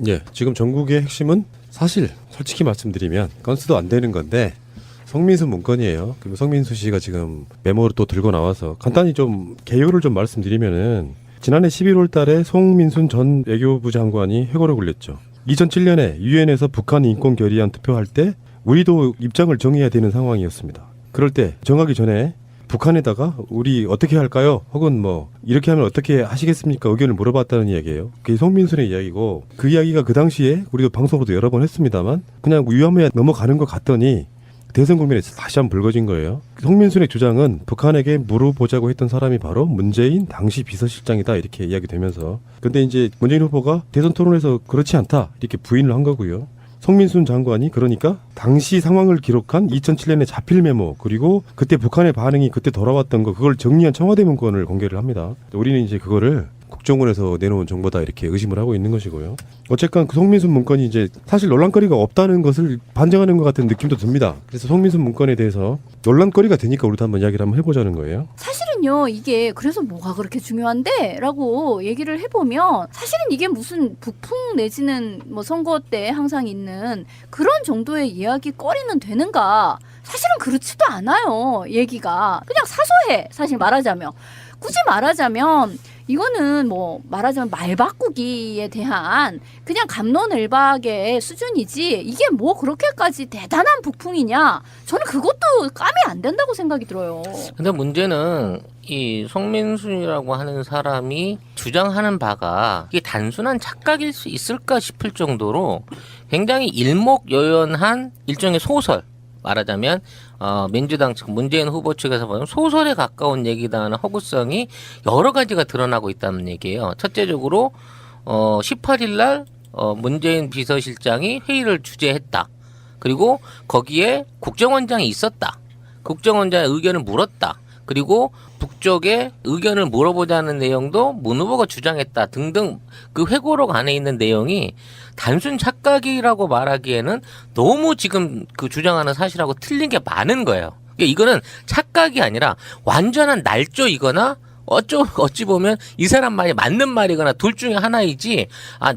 예, 지금 전국의 핵심은 사실 솔직히 말씀드리면 건수도 안 되는 건데 성민수 문건이에요. 그리고 성민수 씨가 지금 메모를 또 들고 나와서 간단히 좀 개요를 좀 말씀드리면은 지난해 11월 달에 송민순 전 외교부 장관이 회고를 굴렸죠. 2007년에 유엔에서 북한 인권 결의안 투표할 때 우리도 입장을 정해야 되는 상황이었습니다. 그럴 때 정하기 전에 북한에다가 우리 어떻게 할까요? 혹은 뭐 이렇게 하면 어떻게 하시겠습니까? 의견을 물어봤다는 이야기예요. 그게 송민순의 이야기고 그 이야기가 그 당시에 우리도 방송으로도 여러 번 했습니다만 그냥 유야무야 넘어가는 것 같더니 대선 국면에 다시 한번 불거진 거예요. 송민순의 주장은 북한에게 물어보자고 했던 사람이 바로 문재인 당시 비서실장이다 이렇게 이야기되면서 근데 이제 문재인 후보가 대선 토론에서 그렇지 않다 이렇게 부인을 한 거고요. 송민순 장관이 그러니까 당시 상황을 기록한 2007년의 자필 메모 그리고 그때 북한의 반응이 그때 돌아왔던 거 그걸 정리한 청와대 문건을 공개를 합니다. 우리는 이제 그거를 국정원에서 내놓은 정보다 이렇게 의심을 하고 있는 것이고요. 어쨌건 그 송민순 문건이 이제 사실 논란거리가 없다는 것을 반증하는 것 같은 느낌도 듭니다. 그래서 송민순 문건에 대해서 논란거리가 되니까 우리도 한번 이야기를 한번 해보자는 거예요. 사실은요 이게 그래서 뭐가 그렇게 중요한데? 라고 얘기를 해보면 사실은 이게 무슨 북풍 내지는 뭐 선거 때 항상 있는 그런 정도의 이야기거리는 되는가? 사실은 그렇지도 않아요. 얘기가 그냥 사소해. 사실 말하자면 굳이 말하자면 이거는 뭐 말하자면 말 바꾸기에 대한 그냥 갑론을박의 수준이지 이게 뭐 그렇게까지 대단한 북풍이냐? 저는 그것도 까면 안 된다고 생각이 들어요. 근데 문제는 이 송민순이라고 하는 사람이 주장하는 바가 이게 단순한 착각일 수 있을까 싶을 정도로 굉장히 일목요연한 일종의 소설 말하자면 민주당 측 문재인 후보 측에서 보면 소설에 가까운 얘기다는 허구성이 여러 가지가 드러나고 있다는 얘기예요. 첫째적으로 18일 날 문재인 비서실장이 회의를 주재했다. 그리고 거기에 국정원장이 있었다. 국정원장의 의견을 물었다. 그리고 북쪽에 의견을 물어보자는 내용도 문 후보가 주장했다 등등 그 회고록 안에 있는 내용이 단순 착각이라고 말하기에는 너무 지금 그 주장하는 사실하고 틀린 게 많은 거예요. 이거는 착각이 아니라 완전한 날조이거나 어찌 보면 이 사람 말이 맞는 말이거나 둘 중에 하나이지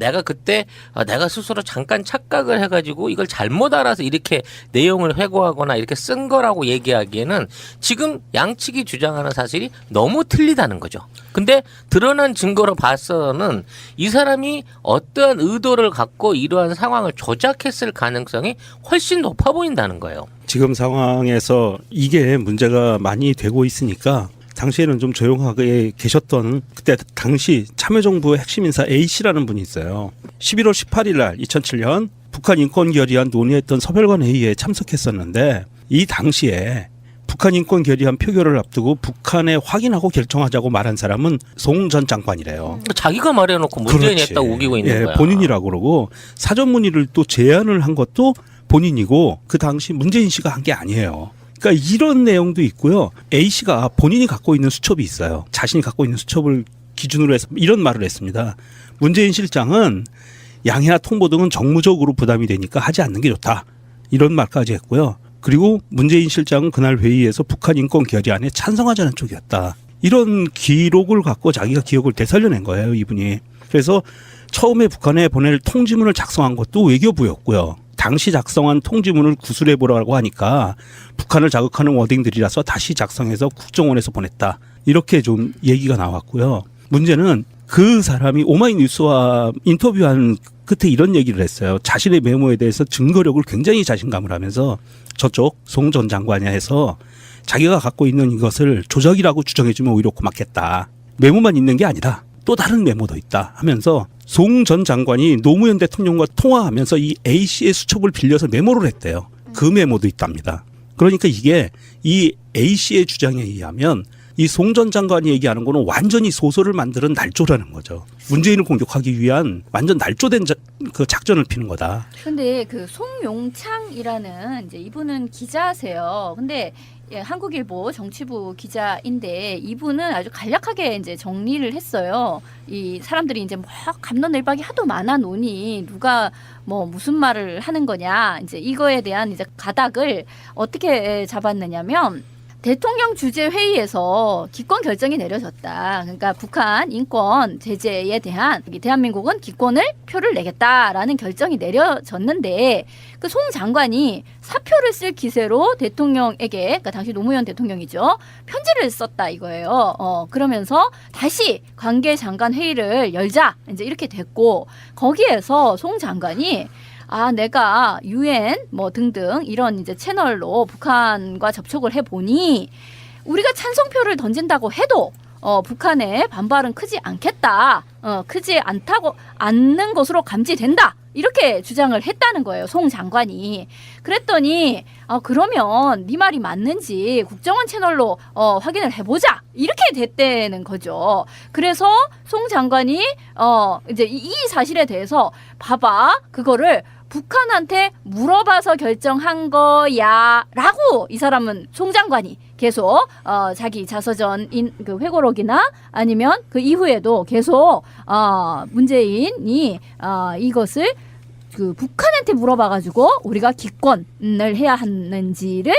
내가 그때 내가 스스로 잠깐 착각을 해가지고 이걸 잘못 알아서 이렇게 내용을 회고하거나 이렇게 쓴 거라고 얘기하기에는 지금 양측이 주장하는 사실이 너무 틀리다는 거죠. 근데 드러난 증거로 봐서는 이 사람이 어떠한 의도를 갖고 이러한 상황을 조작했을 가능성이 훨씬 높아 보인다는 거예요. 지금 상황에서 이게 문제가 많이 되고 있으니까 당시에는 좀 조용하게 계셨던 그때 당시 참여정부의 핵심 인사 A씨라는 분이 있어요. 11월 18일 날 2007년 북한 인권 결의안 논의했던 서별관 회의에 참석했었는데 이 당시에 북한 인권 결의안 표결을 앞두고 북한에 확인하고 결정하자고 말한 사람은 송 전 장관이래요. 자기가 말해놓고 문재인이 했다고 우기고 있는 거야. 본인이라고 그러고 사전 문의를 또 제안을 한 것도 본인이고 그 당시 문재인 씨가 한 게 아니에요. 그러니까 이런 내용도 있고요. A씨가 본인이 갖고 있는 수첩이 있어요. 자신이 갖고 있는 수첩을 기준으로 해서 이런 말을 했습니다. 문재인 실장은 양해나 통보 등은 정무적으로 부담이 되니까 하지 않는 게 좋다. 이런 말까지 했고요. 그리고 문재인 실장은 그날 회의에서 북한 인권 결의안에 찬성하자는 쪽이었다. 이런 기록을 갖고 자기가 기억을 되살려낸 거예요, 이분이. 그래서 처음에 북한에 보낼 통지문을 작성한 것도 외교부였고요. 당시 작성한 통지문을 구술해보라고 하니까 북한을 자극하는 워딩들이라서 다시 작성해서 국정원에서 보냈다. 이렇게 좀 얘기가 나왔고요. 문제는 그 사람이 오마이뉴스와 인터뷰한 끝에 이런 얘기를 했어요. 자신의 메모에 대해서 증거력을 굉장히 자신감을 하면서 저쪽 송 전 장관이 해서 자기가 갖고 있는 이것을 조작이라고 주장해주면 오히려 고맙겠다. 메모만 있는 게 아니다. 또 다른 메모도 있다 하면서 송 전 장관이 노무현 대통령과 통화하면서 이 A씨의 수첩을 빌려서 메모를 했대요. 그 메모도 있답니다. 그러니까 이게 이 A씨의 주장에 의하면 이 송 전 장관이 얘기하는 거는 완전히 소설을 만드는 날조라는 거죠. 문재인을 공격하기 위한 완전 날조된 그 작전을 피는 거다. 근데 그 송용창이라는 이제 이분은 기자세요. 근데 한국일보 정치부 기자인데 이분은 아주 간략하게 이제 정리를 했어요. 이 사람들이 이제 뭐 갑론을박이 하도 많아 놓으니 누가 뭐 무슨 말을 하는 거냐 이제 이거에 대한 이제 가닥을 어떻게 잡았느냐면 대통령 주재 회의에서 기권 결정이 내려졌다. 그러니까 북한 인권 제재에 대한 대한민국은 기권을 표를 내겠다라는 결정이 내려졌는데 그 송 장관이 사표를 쓸 기세로 대통령에게, 그러니까 당시 노무현 대통령이죠, 편지를 썼다 이거예요. 그러면서 다시 관계장관 회의를 열자 이제 이렇게 됐고, 거기에서 송 장관이 내가 UN 뭐 등등 이런 이제 채널로 북한과 접촉을 해보니 우리가 찬성표를 던진다고 해도 북한의 반발은 크지 않겠다. 크지 않는 것으로 감지된다. 이렇게 주장을 했다는 거예요. 송 장관이. 그랬더니 그러면 네 말이 맞는지 국정원 채널로 확인을 해보자. 이렇게 됐다는 거죠. 그래서 송 장관이 이제 이 사실에 대해서 봐봐, 그거를 북한한테 물어봐서 결정한 거야 라고 이 사람은 송 장관이 계속 자기 자서전인 그 회고록이나 아니면 그 이후에도 계속 문재인이 이것을 그 북한한테 물어봐가지고 우리가 기권을 해야 하는지를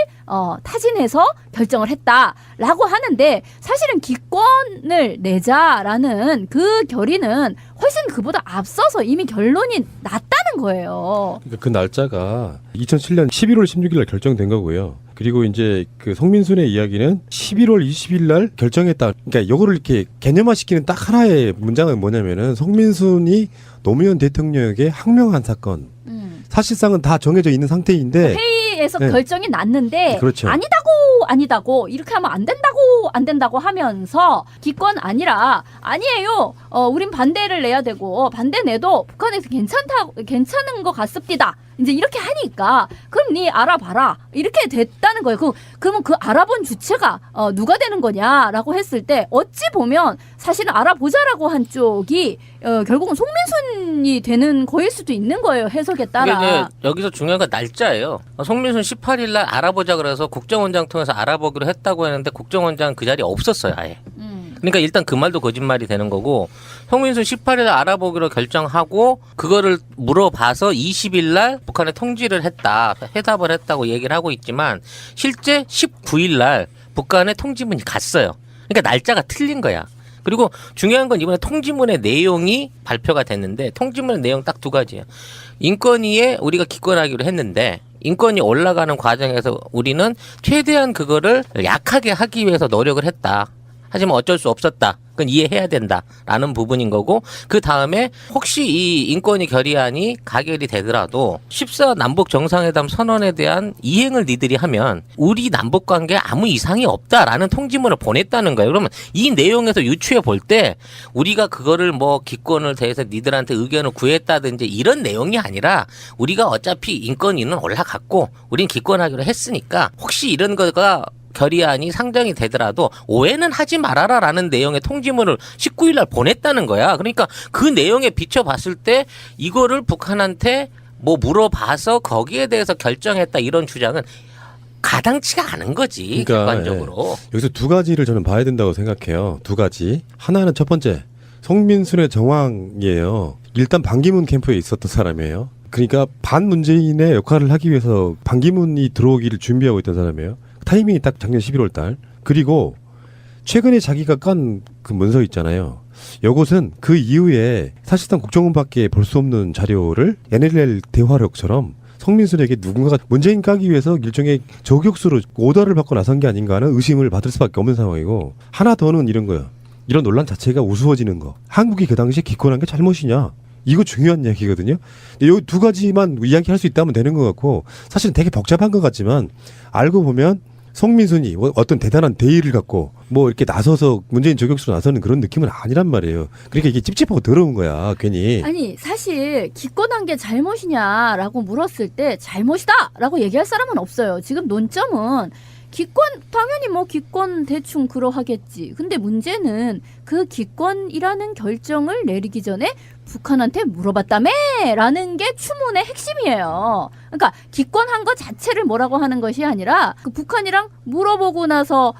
타진해서 결정을 했다라고 하는데, 사실은 기권을 내자라는 그 결의는 훨씬 그보다 앞서서 이미 결론이 났다는 거예요. 그러니까 그 날짜가 2007년 11월 16일 날 결정된 거고요. 그리고 이제 그 송민순의 이야기는 11월 20일 날 결정했다. 그러니까 요거를 이렇게 개념화시키는 딱 하나의 문장은 뭐냐면은 송민순이 노무현 대통령에게 항명한 사건. 사실상은 다 정해져 있는 상태인데 회의에서 네. 결정이 났는데 그렇죠. 아니다고 이렇게 하면 안 된다고 하면서 기권 아니에요. 우린 반대를 내야 되고 반대 내도 북한에서 괜찮은 것 같습니다. 이제 이렇게 하니까 그럼 네 알아봐라 이렇게 됐다는 거예요. 그러면 그 알아본 주체가 누가 되는 거냐라고 했을 때 어찌 보면 사실은 알아보자라고 한 쪽이 결국은 송민순이 되는 거일 수도 있는 거예요. 해석에 따라. 이게 여기서 중요한 건 날짜예요. 송민순 18일 날 알아보자 그래서 국정원장 통해서 알아보기로 했다고 했는데 국정원장 그 자리에 없었어요, 아예. 그러니까 일단 그 말도 거짓말이 되는 거고, 송민순 18일 날 알아보기로 결정하고 그거를 물어봐서 20일 날 북한에 통지를 했다, 회답을 했다고 얘기를 하고 있지만 실제 19일 날 북한에 통지문이 갔어요. 그러니까 날짜가 틀린 거야. 그리고 중요한 건 이번에 통지문의 내용이 발표가 됐는데, 통지문의 내용 딱 두 가지예요. 인권위에 우리가 기권하기로 했는데 인권이 올라가는 과정에서 우리는 최대한 그거를 약하게 하기 위해서 노력을 했다. 하지만 어쩔 수 없었다. 그건 이해해야 된다라는 부분인 거고, 그 다음에 혹시 이 인권위 결의안이 가결이 되더라도 14 남북 정상회담 선언에 대한 이행을 니들이 하면 우리 남북 관계에 아무 이상이 없다라는 통지문을 보냈다는 거예요. 그러면 이 내용에서 유추해 볼 때 우리가 그거를 뭐 기권을 대해서 니들한테 의견을 구했다든지 이런 내용이 아니라, 우리가 어차피 인권위는 올라갔고 우린 기권하기로 했으니까 혹시 이런 거가 결의안이 상정이 되더라도 오해는 하지 말아라라는 내용의 통지문을 19일 날 보냈다는 거야. 그러니까 그 내용에 비춰봤을 때 이거를 북한한테 뭐 물어봐서 거기에 대해서 결정했다 이런 주장은 가당치가 않은 거지. 객관적으로. 여기서 두 가지를 저는 봐야 된다고 생각해요. 두 가지. 하나는 첫 번째, 송민순의 정황이에요. 일단 반기문 캠프에 있었던 사람이에요. 그러니까 반문재인의 역할을 하기 위해서 반기문이 들어오기를 준비하고 있던 사람이에요. 타이밍이 딱 작년 11월 달. 그리고 최근에 자기가 깐 그 문서 있잖아요. 이것은 그 이후에 사실상 국정원밖에 볼 수 없는 자료를 NLL 대화록처럼 송민순에게 누군가가 문재인 까기 위해서 일종의 저격수로 오더를 받고 나선 게 아닌가 하는 의심을 받을 수밖에 없는 상황이고, 하나 더는 이런 거예요. 이런 논란 자체가 우스워지는 거. 한국이 그 당시에 기권한 게 잘못이냐. 이거 중요한 이야기거든요. 이 두 가지만 이야기할 수 있다면 되는 것 같고, 사실은 되게 복잡한 것 같지만 알고 보면 송민순이 어떤 대단한 대의를 갖고 뭐 이렇게 나서서 문재인 저격수로 나서는 그런 느낌은 아니란 말이에요. 그러니까 이게 찝찝하고 더러운 거야, 괜히. 아니 사실 기권한 게 잘못이냐라고 물었을 때 잘못이다라고 얘기할 사람은 없어요. 지금 논점은 기권 당연히 뭐 기권 대충 그러하겠지. 근데 문제는 그 그 기권이라는 결정을 내리기 전에 북한한테 물어봤다며라는 게 추문의 핵심이에요. 그러니까 기권한 것 자체를 뭐라고 하는 것이 아니라 그 북한이랑 물어보고 나서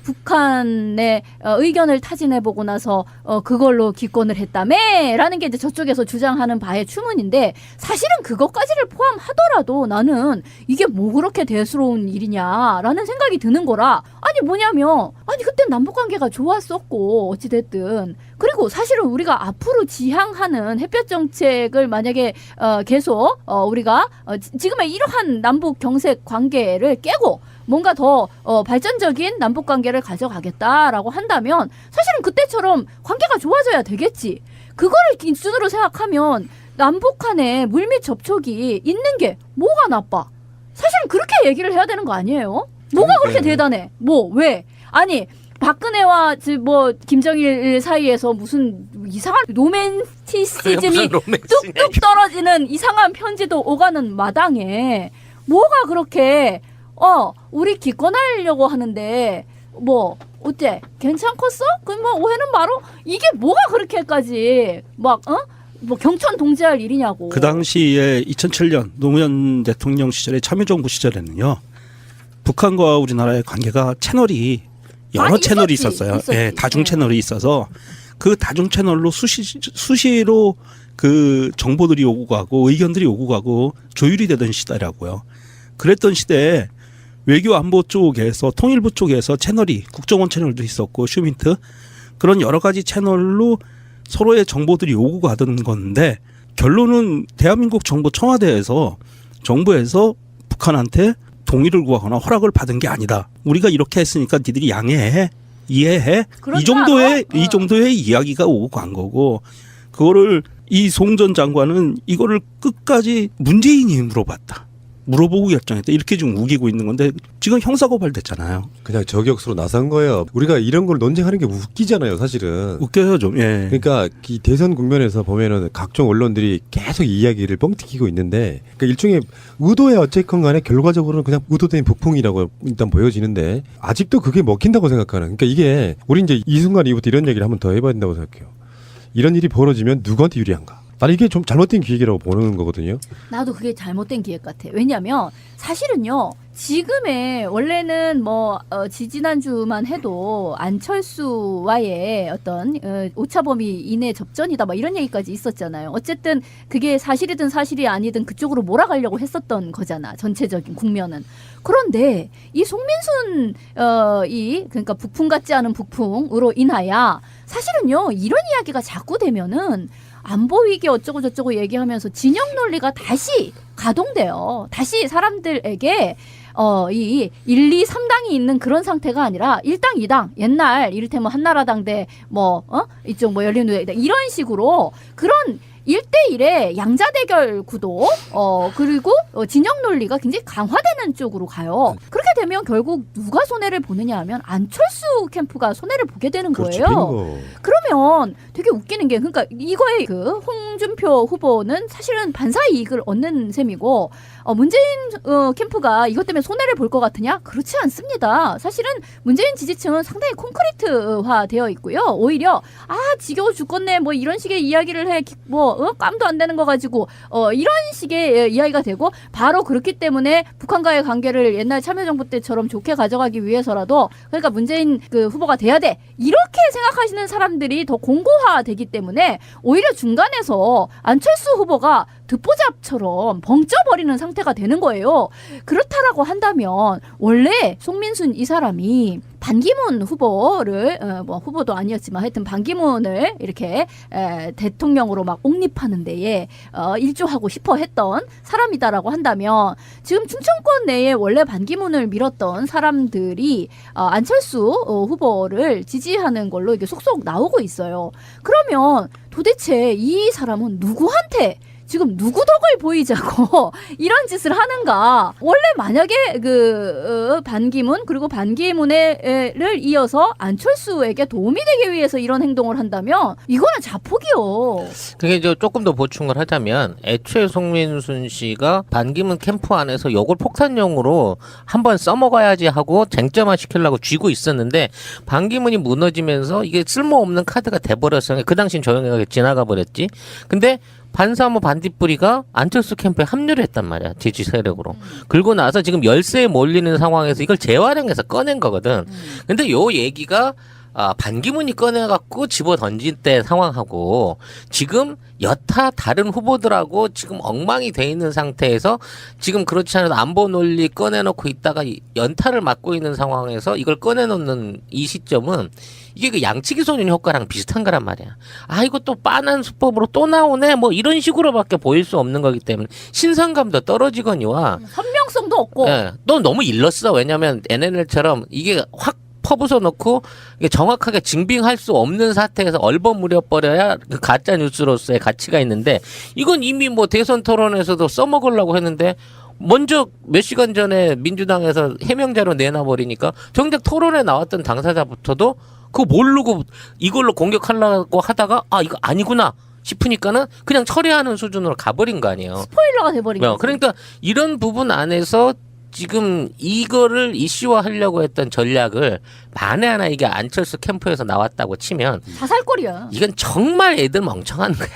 북한의 의견을 타진해보고 나서 그걸로 기권을 했다며라는 게 이제 저쪽에서 주장하는 바의 추문인데 사실은 그것까지를 포함하더라도 나는 이게 뭐 그렇게 대수로운 일이냐라는 생각이 드는 거라. 아니 뭐냐면 아니 그때 남북관계가 좋았었고 어찌됐든 그리고 사실은 우리가 앞으로 지향하는 햇볕 정책을 만약에 계속 우리가 지금의 이러한 남북 경색 관계를 깨고 뭔가 더 발전적인 남북 관계를 가져가겠다라고 한다면 사실은 그때처럼 관계가 좋아져야 되겠지. 그거를 기준으로 생각하면 남북 간에 물밑 접촉이 있는 게 뭐가 나빠? 사실은 그렇게 얘기를 해야 되는 거 아니에요? 뭐가 그렇게 대단해? 뭐 왜? 아니 박근혜와 뭐 김정일 사이에서 무슨 이상한 로맨티시즘이 뚝뚝 떨어지는 이상한 편지도 오가는 마당에 뭐가 그렇게 우리 기권하려고 하는데 뭐 어때? 괜찮겠어? 그 뭐 오해는 바로 이게 뭐가 그렇게까지 막 뭐 경천 동지할 일이냐고. 그 당시에 2007년 노무현 대통령 시절에 참여정부 시절에는요. 북한과 우리나라의 관계가 채널이 여러 채널이 있었어요. 예, 다중 채널이 있어서 그 다중 채널로 수시로 그 정보들이 오고 가고 의견들이 오고 가고 조율이 되던 시대라고요. 그랬던 시대에 외교 안보 쪽에서 통일부 쪽에서 채널이 국정원 채널도 있었고 슈민트 그런 여러 가지 채널로 서로의 정보들이 오고 가던 건데 결론은 대한민국 정부 청와대에서 정부에서 북한한테 동의를 구하거나 허락을 받은 게 아니다. 우리가 이렇게 했으니까 니들이 양해해, 이해해. 이 정도의 이야기가 오고 간 거고 그거를 이 송 전 장관은 이거를 끝까지 문재인이 물어보고 결정했다. 이렇게 좀 우기고 있는 건데 지금 형사고발됐잖아요. 그냥 저격수로 나선 거예요. 우리가 이런 걸 논쟁하는 게 웃기잖아요, 사실은. 웃겨요 좀. 예. 그러니까 이 대선 국면에서 보면은 각종 언론들이 계속 이 이야기를 뻥튀기고 있는데, 그러니까 일종의 의도에 어쨌건 간에 결과적으로는 그냥 의도된 북풍이라고 일단 보여지는데 아직도 그게 먹힌다고 생각하는. 그러니까 이게 우리 이제 이 순간 이후부터 이런 얘기를 한번 더 해봐야 된다고 생각해요. 이런 일이 벌어지면 누구한테 유리한가? 나는 이게 좀 잘못된 기획이라고 보는 거거든요. 나도 그게 잘못된 기획 같아. 왜냐하면 사실은요. 지금의 원래는 뭐 지지난주만 해도 안철수와의 어떤 오차범위 이내 접전이다 뭐 이런 얘기까지 있었잖아요. 어쨌든 그게 사실이든 사실이 아니든 그쪽으로 몰아가려고 했었던 거잖아. 전체적인 국면은. 그런데 이 송민순 그러니까 북풍 같지 않은 북풍으로 인하여 사실은요. 이런 이야기가 자꾸 되면은 안보 위기 어쩌고 저쩌고 얘기하면서 진영 논리가 다시 가동돼요. 다시 사람들에게 이 1, 2, 3당이 있는 그런 상태가 아니라 1당, 2당 옛날 이를테면 한나라당 대 이쪽 뭐 열린우리당 이런 식으로 그런 1대1의 양자 대결 구도 그리고 진영 논리가 굉장히 강화되는 쪽으로 가요. 그렇게 되면 결국 누가 손해를 보느냐 하면 안철수 캠프가 손해를 보게 되는 거예요. 그러면 되게 웃기는 게 그러니까 이거의 그 홍준표 후보는 사실은 반사 이익을 얻는 셈이고 문재인 캠프가 이것 때문에 손해를 볼 것 같으냐? 그렇지 않습니다. 사실은 문재인 지지층은 상당히 콘크리트화 되어 있고요. 오히려 지겨워 죽겠네 뭐 이런 식의 이야기를 해 깜도 안 되는 거 가지고 이런 식의 이야기가 되고 바로 그렇기 때문에 북한과의 관계를 옛날 참여정부 때처럼 좋게 가져가기 위해서라도 그러니까 문재인 그 후보가 돼야 돼 이렇게 생각하시는 사람들이 더 공고화되기 때문에 오히려 중간에서 안철수 후보가 듣보잡처럼 벙쪄버리는 상태가 되는 거예요. 그렇다라고 한다면 원래 송민순 이 사람이 반기문 후보를 뭐 후보도 아니었지만 하여튼 반기문을 이렇게 대통령으로 막 옹립하는 데에 일조하고 싶어 했던 사람이다라고 한다면 지금 충청권 내에 원래 반기문을 밀었던 사람들이 안철수 후보를 지지하는 걸로 이게 속속 나오고 있어요. 그러면 도대체 이 사람은 누구한테 지금 누구 덕을 보이자고 이런 짓을 하는가? 원래 만약에 반기문 그리고 반기문을 이어서 안철수에게 도움이 되기 위해서 이런 행동을 한다면 이거는 자폭이요. 그게 이제 조금 더 보충을 하자면 애초에 송민순 씨가 반기문 캠프 안에서 이걸 폭탄용으로 한번 써먹어야지 하고 쟁점화 시키려고 쥐고 있었는데 반기문이 무너지면서 이게 쓸모없는 카드가 돼버렸어요. 그 당시엔 조용하게 지나가 버렸지. 근데 반사모 반딧불이가 안철수 캠프에 합류를 했단 말이야. 지지 세력으로. 그리고 나서 지금 열세에 몰리는 상황에서 이걸 재활용해서 꺼낸 거거든. 근데 요 얘기가 반기문이 꺼내갖고 집어 던질 때 상황하고 지금 여타 다른 후보들하고 지금 엉망이 돼 있는 상태에서 지금 그렇지 않아도 안보 논리 꺼내놓고 있다가 연타를 맞고 있는 상황에서 이걸 꺼내놓는 이 시점은 이게 그 양치기 소년 효과랑 비슷한 거란 말이야. 아, 이거 또 빤한 수법으로 또 나오네. 뭐 이런 식으로밖에 보일 수 없는 거기 때문에 신선감도 떨어지거니와 선명성도 없고. 예, 너 너무 일렀어. 왜냐면 NNL처럼 이게 확 퍼부숴 놓고 이게 정확하게 증빙할 수 없는 사태에서 얼버무려 버려야 그 가짜 뉴스로서의 가치가 있는데 이건 이미 뭐 대선 토론에서도 써먹으려고 했는데 먼저 몇 시간 전에 민주당에서 해명자로 내놔버리니까 정작 토론에 나왔던 당사자부터도 그거 모르고 이걸로 공격하려고 하다가 아 이거 아니구나 싶으니까는 그냥 처리하는 수준으로 가버린 거 아니에요. 스포일러가 돼버린 거죠. 그러니까 이런 부분 안에서 지금 이거를 이슈화하려고 했던 전략을 만에 하나 이게 안철수 캠프에서 나왔다고 치면 자살골이야. 이건 정말 애들 멍청한 거야.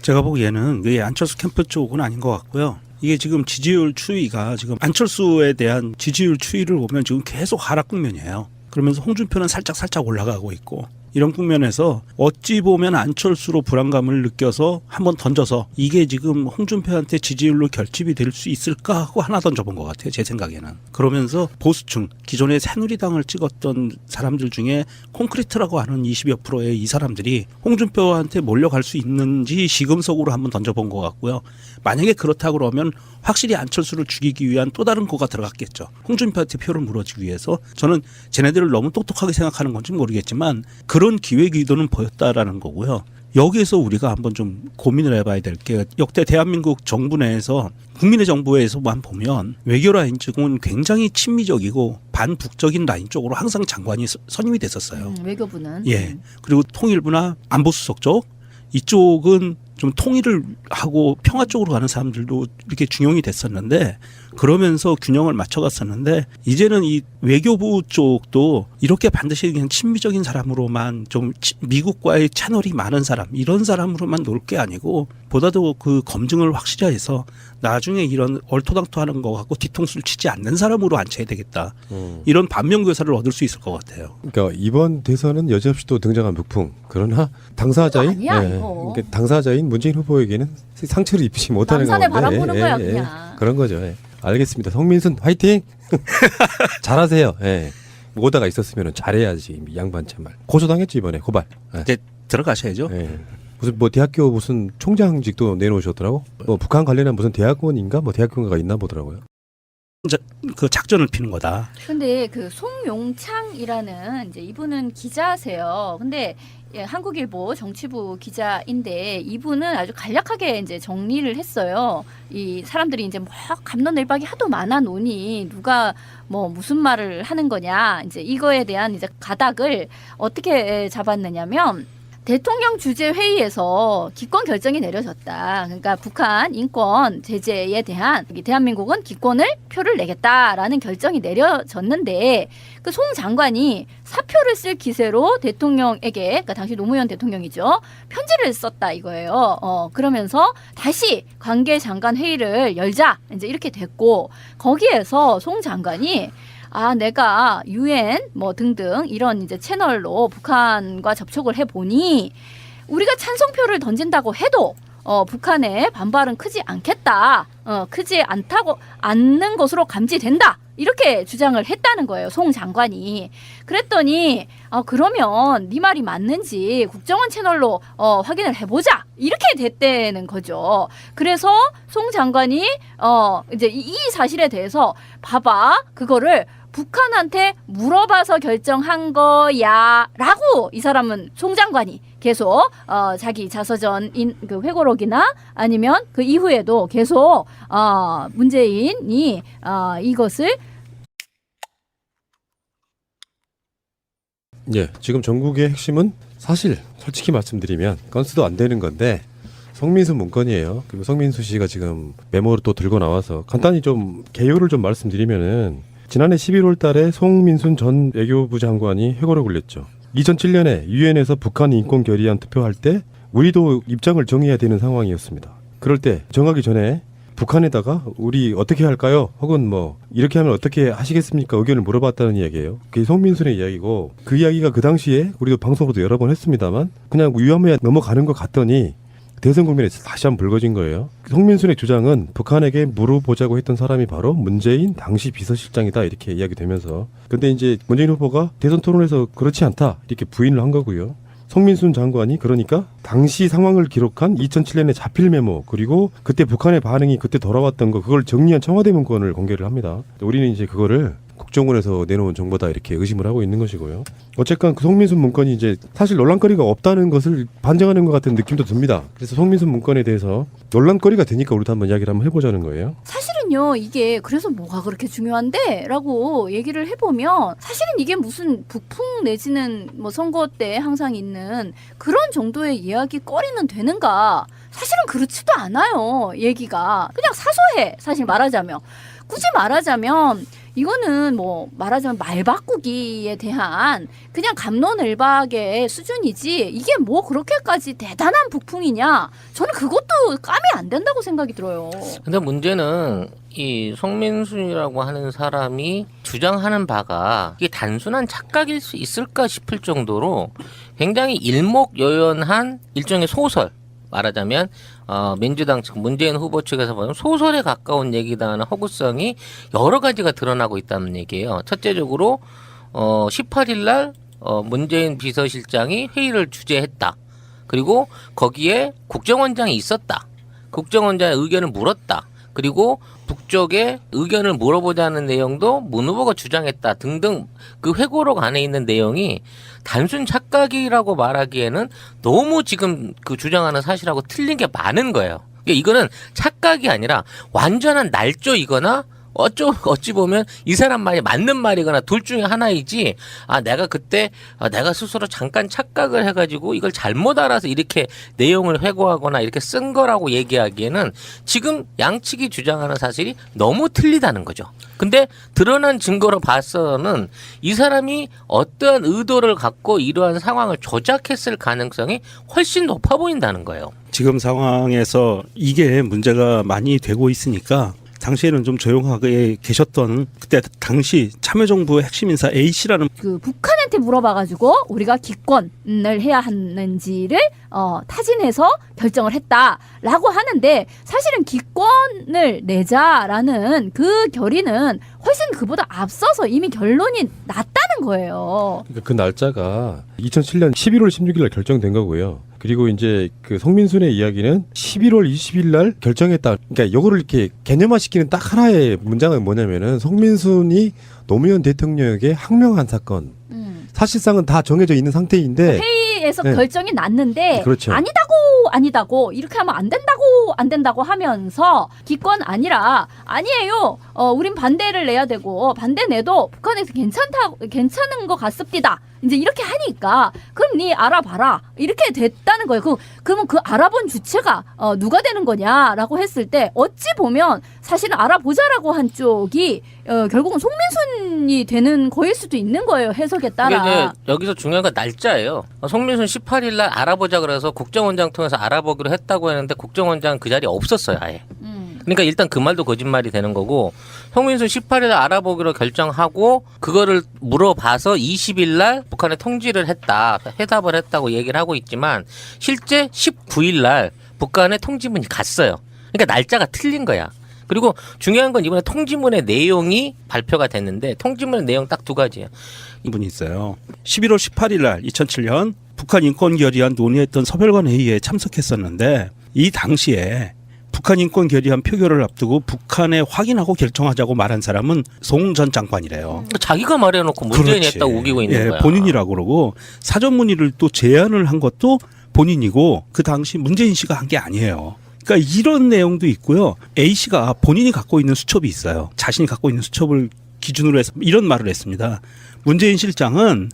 제가 보기에는 그 안철수 캠프 쪽은 아닌 것 같고요. 이게 지금 지지율 추이가 지금 안철수에 대한 지지율 추이를 보면 지금 계속 하락 국면이에요. 그러면서 홍준표는 살짝 올라가고 있고 이런 국면에서 어찌 보면 안철수로 불안감을 느껴서 한번 던져서 이게 지금 홍준표한테 지지율로 결집이 될 수 있을까 하고 하나 던져본 것 같아요. 제 생각에는. 그러면서 보수층, 기존에 새누리당을 찍었던 사람들 중에 콘크리트라고 하는 20여 프로의 이 사람들이 홍준표한테 몰려갈 수 있는지 시금석으로 한번 던져본 것 같고요. 만약에 그렇다고 그러면 확실히 안철수를 죽이기 위한 또 다른 거가 들어갔겠죠. 홍준표한테 표를 물어주기 위해서. 저는 쟤네들을 너무 똑똑하게 생각하는 건지 모르겠지만 그런 기획 의도는 보였다라는 거고요. 여기에서 우리가 한번 좀 고민을 해봐야 될 게 역대 대한민국 정부 내에서 국민의 정부에서만 보면 외교 라인 쪽은 굉장히 친미적이고 반북적인 라인 쪽으로 항상 장관이 선임이 됐었어요. 외교부는. 예. 그리고 통일부나 안보수석 쪽 이쪽은 좀 통일을 하고 평화 쪽으로 가는 사람들도 이렇게 중용이 됐었는데 그러면서 균형을 맞춰갔었는데 이제는 이 외교부 쪽도 이렇게 반드시 그냥 친미적인 사람으로만 좀 미국과의 채널이 많은 사람 이런 사람으로만 놓을 게 아니고 보다도 그 검증을 확실히 해서 나중에 이런 얼토당토하는 거 갖고 뒤통수를 치지 않는 사람으로 앉혀야 되겠다. 이런 반면교사를 얻을 수 있을 것 같아요. 그러니까 이번 대선은 여지없이 또 등장한 북풍. 그러나 당사자인 아니야, 이거. 그러니까 당사자인 문재인 후보에게는 상처를 입히지 못하는 남산에 가운데 바람 부는 거야, 그냥. 그런 거죠. 예. 알겠습니다. 성민순 화이팅. 잘하세요. 예. 오다가 있었으면 잘해야지. 이 양반 참말. 고소당했지 이번에 고발. 예. 이제 들어가셔야죠. 예. 무슨 뭐 대학교 무슨 총장직도 내놓으셨더라고. 뭐 북한 관련한 무슨 대학원인가 뭐 대학교가 있나 보더라고요. 그 작전을 피는 거다. 근데 그 송용창이라는 이제 이분은 기자세요. 근데 예, 한국일보 정치부 기자인데 이분은 아주 간략하게 이제 정리를 했어요. 이 사람들이 이제 뭐 갑론을박이 하도 많아 노니 누가 뭐 무슨 말을 하는 거냐 이제 이거에 대한 이제 가닥을 어떻게 잡았느냐면. 대통령 주재 회의에서 기권 결정이 내려졌다. 그러니까 북한 인권 제재에 대한 대한민국은 기권을 표를 내겠다라는 결정이 내려졌는데 그 송 장관이 사표를 쓸 기세로 대통령에게 그러니까 당시 노무현 대통령이죠. 편지를 썼다 이거예요. 그러면서 다시 관계 장관 회의를 열자 이제 이렇게 됐고 거기에서 송 장관이 내가 UN 뭐 등등 이런 이제 채널로 북한과 접촉을 해보니 우리가 찬성표를 던진다고 해도 북한의 반발은 크지 않겠다. 크지 않는 것으로 감지된다. 이렇게 주장을 했다는 거예요. 송 장관이. 그랬더니 그러면 네 말이 맞는지 국정원 채널로 확인을 해보자. 이렇게 됐다는 거죠. 그래서 송 장관이 이제 이 사실에 대해서 봐봐. 그거를 북한한테 물어봐서 결정한 거야 라고 이 사람은 송 장관이 계속 자기 자서전인 그 회고록이나 아니면 그 이후에도 계속 문재인이 이것을 예, 지금 전국의 핵심은 사실 솔직히 말씀드리면 건수도 안 되는 건데 성민수 문건이에요. 그리고 성민수 씨가 지금 메모를 또 들고 나와서 간단히 좀 개요를 좀 말씀드리면은 지난해 11월 달에 송민순 전 외교부 장관이 회고를 올렸죠. 2007년에 유엔에서 북한 인권 결의안 투표할 때 우리도 입장을 정해야 되는 상황이었습니다. 그럴 때 정하기 전에 북한에다가 우리 어떻게 할까요? 혹은 뭐 이렇게 하면 어떻게 하시겠습니까? 의견을 물어봤다는 이야기예요. 그게 송민순의 이야기고 그 이야기가 그 당시에 우리도 방송으로도 여러 번 했습니다만 그냥 유야무야 넘어가는 것 같더니 대선 국면에 다시 한번 불거진 거예요. 송민순의 주장은 북한에게 물어보자고 했던 사람이 바로 문재인 당시 비서실장이다 이렇게 이야기되면서 근데 이제 문재인 후보가 대선 토론에서 그렇지 않다 이렇게 부인을 한 거고요. 송민순 장관이 그러니까 당시 상황을 기록한 2007년의 자필 메모 그리고 그때 북한의 반응이 그때 돌아왔던 거 그걸 정리한 청와대 문건을 공개를 합니다. 우리는 이제 그거를 국정원에서 내놓은 정보다 이렇게 의심을 하고 있는 것이고요. 어쨌건 그 송민순 문건이 이제 사실 논란거리가 없다는 것을 반증하는 것 같은 느낌도 듭니다. 그래서 송민순 문건에 대해서 논란거리가 되니까 우리도 한번 이야기를 한번 해보자는 거예요. 사실은요 이게 그래서 뭐가 그렇게 중요한데 라고 얘기를 해보면 사실은 이게 무슨 북풍 내지는 뭐 선거 때 항상 있는 그런 정도의 이야기 거리는 되는가 사실은 그렇지도 않아요. 얘기가 그냥 사소해. 사실 말하자면 굳이 말하자면 이거는 뭐 말하자면 말 바꾸기에 대한 그냥 갑론을박의 수준이지 이게 뭐 그렇게까지 대단한 북풍이냐 저는 그것도 까면 안 된다고 생각이 들어요. 근데 문제는 이 송민순이라고 하는 사람이 주장하는 바가 이게 단순한 착각일 수 있을까 싶을 정도로 굉장히 일목요연한 일종의 소설 말하자면 민주당 측 문재인 후보 측에서 보면 소설에 가까운 얘기다 하는 허구성이 여러 가지가 드러나고 있다는 얘기예요. 첫째적으로 18일 날 문재인 비서실장이 회의를 주재했다. 그리고 거기에 국정원장이 있었다. 국정원장의 의견을 물었다. 그리고 북쪽에 의견을 물어보자는 내용도 문 후보가 주장했다 등등 그 회고록 안에 있는 내용이 단순 착각이라고 말하기에는 너무 지금 그 주장하는 사실하고 틀린 게 많은 거예요. 이거는 착각이 아니라 완전한 날조이거나 어찌 보면 이 사람 말이 맞는 말이거나 둘 중에 하나이지 내가 그때 내가 스스로 잠깐 착각을 해가지고 이걸 잘못 알아서 이렇게 내용을 회고하거나 이렇게 쓴 거라고 얘기하기에는 지금 양측이 주장하는 사실이 너무 틀리다는 거죠. 근데 드러난 증거로 봐서는 이 사람이 어떠한 의도를 갖고 이러한 상황을 조작했을 가능성이 훨씬 높아 보인다는 거예요. 지금 상황에서 이게 문제가 많이 되고 있으니까 당시에는 좀 조용하게 계셨던 그때 당시 참여정부의 핵심 인사 A씨라는 그 북한한테 물어봐가지고 우리가 기권을 해야 하는지를 타진해서 결정을 했다라고 하는데 사실은 기권을 내자라는 그 결의는 훨씬 그보다 앞서서 이미 결론이 났다는 거예요. 그러니까 그 날짜가 2007년 11월 16일 날 결정된 거고요. 그리고 이제 그 송민순의 이야기는 11월 20일 날 결정했다. 그러니까 요거를 이렇게 개념화시키는 딱 하나의 문장은 뭐냐면은 송민순이 노무현 대통령에게 항명한 사건. 사실상은 다 정해져 있는 상태인데 회의에서 네. 결정이 났는데 그렇죠. 아니다고 이렇게 하면 안 된다고 하면서 기권 아니라 아니에요. 우린 반대를 내야 되고 반대 내도 북한에서 괜찮은 것 같습니다. 이제 이렇게 하니까 그럼 니 알아봐라 이렇게 됐다는 거예요. 그러면 그 알아본 주체가 누가 되는 거냐라고 했을 때 어찌 보면 사실은 알아보자라고 한 쪽이 결국은 송민순이 되는 거일 수도 있는 거예요. 해석에 따라. 이게 여기서 중요한 건 날짜예요. 송민순 18일 날 알아보자 그래서 국정원장 통해서 알아보기로 했다고 했는데 국정원장은 그 자리에 없었어요. 아예. 그러니까 일단 그 말도 거짓말이 되는 거고 송민순 18일 날 알아보기로 결정하고 그거를 물어봐서 20일 날 북한에 통지를 했다. 회답을 했다고 얘기를 하고 있지만 실제 19일 날 북한에 통지문이 갔어요. 그러니까 날짜가 틀린 거야. 그리고 중요한 건 이번에 통지문의 내용이 발표가 됐는데 통지문의 내용 딱 두 가지예요. 분이 있어요. 11월 18일 날 2007년 북한 인권 결의안 논의했던 서별관 회의에 참석했었는데 이 당시에 북한 인권 결의안 표결을 앞두고 북한에 확인하고 결정하자고 말한 사람은 송 전 장관이래요. 자기가 말해놓고 문재인이 그렇지. 했다고 우기고 있는 예, 거야. 본인이라고 그러고 사전 문의를 또 제안을 한 것도 본인이고 그 당시 문재인 씨가 한 게 아니에요. 그러니까 이런 내용도 있고요. A 씨가 본인이 갖고 있는 수첩이 있어요. 자신이 갖고 있는 수첩을 기준으로 해서 이런 말을 했습니다. 문재인 실장은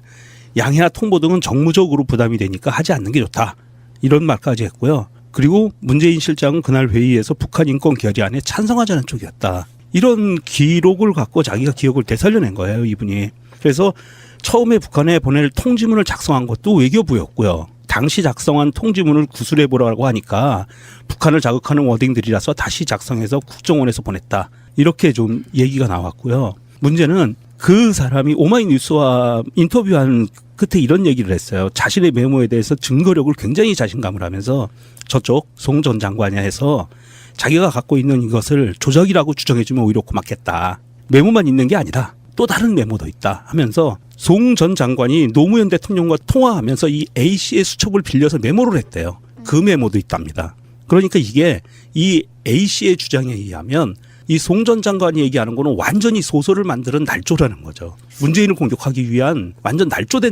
양해나 통보 등은 정무적으로 부담이 되니까 하지 않는 게 좋다. 이런 말까지 했고요. 그리고 문재인 실장은 그날 회의에서 북한 인권 결의안에 찬성하자는 쪽이었다. 이런 기록을 갖고 자기가 기억을 되살려낸 거예요, 이분이. 그래서 처음에 북한에 보낼 통지문을 작성한 것도 외교부였고요. 당시 작성한 통지문을 구술해 보라고 하니까 북한을 자극하는 워딩들이라서 다시 작성해서 국정원에서 보냈다. 이렇게 좀 얘기가 나왔고요. 문제는 그 사람이 오마이뉴스와 인터뷰한 끝에 이런 얘기를 했어요. 자신의 메모에 대해서 증거력을 굉장히 자신감을 하면서 저쪽 송 전 장관이 해서 자기가 갖고 있는 이것을 조작이라고 주장해주면 오히려 고맙겠다. 메모만 있는 게 아니다. 또 다른 메모도 있다 하면서 송 전 장관이 노무현 대통령과 통화하면서 이 A씨의 수첩을 빌려서 메모를 했대요. 그 메모도 있답니다. 그러니까 이게 이 A씨의 주장에 의하면 이 송 전 장관이 얘기하는 거는 완전히 소설을 만드는 날조라는 거죠. 문재인을 공격하기 위한 완전 날조된